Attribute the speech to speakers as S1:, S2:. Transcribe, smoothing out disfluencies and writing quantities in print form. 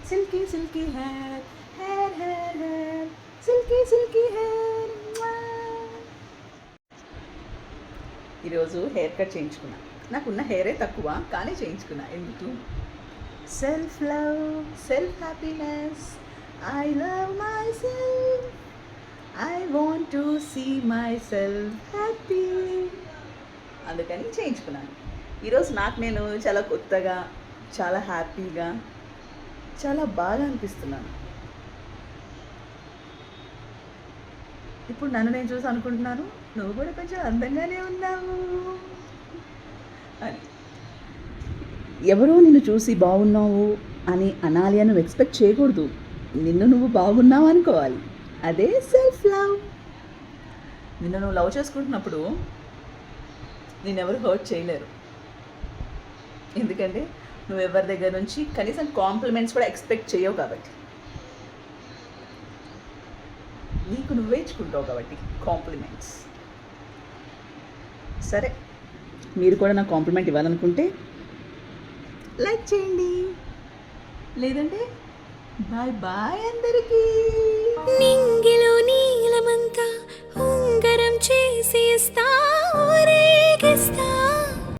S1: Silky silky hair, hair hair hair, silky silky hair. ఈరోజు hair cut చేయించుకున్నా. నాకున్న హెయిరే తక్కువ, కానీ చేయించుకున్నా. ఎందుకు? Self love, self happiness. I love my self. I want to see my self happy. అందుకని చేయించుకున్నాను. ఈరోజు నాకు నేను చాలా కొత్తగా, చాలా హ్యాపీగా, చాలా బాగా అనిపిస్తున్నాను. ఇప్పుడు నన్ను నేను చూసి అనుకుంటున్నాను, నువ్వు కూడా కొంచెం అందంగానే ఉన్నావు అని. ఎవరో నిన్ను చూసి బాగున్నావు అని అనాలి అని నువ్వు ఎక్స్పెక్ట్ చేయకూడదు. నిన్ను నువ్వు బాగున్నావు అనుకోవాలి. అదే సెల్ఫ్ లవ్. నిన్ను నువ్వు లవ్ చేసుకుంటున్నప్పుడు నిన్నెవరు హర్ట్ చేయలేరు. ఎందుకంటే నువ్వు ఎవరి దగ్గర నుంచి కనీసం కాంప్లిమెంట్స్ కూడా ఎక్స్పెక్ట్ చేయవు కాబట్టి. నీకు నువ్వే ఇచ్చుకుంటావు కాబట్టి కాంప్లిమెంట్స్. సరే, మీరు కూడా నాకు కాంప్లిమెంట్ ఇవ్వాలనుకుంటే లైక్ చేయండి, లేదంటే బాయ్ బాయ్ అందరికీ.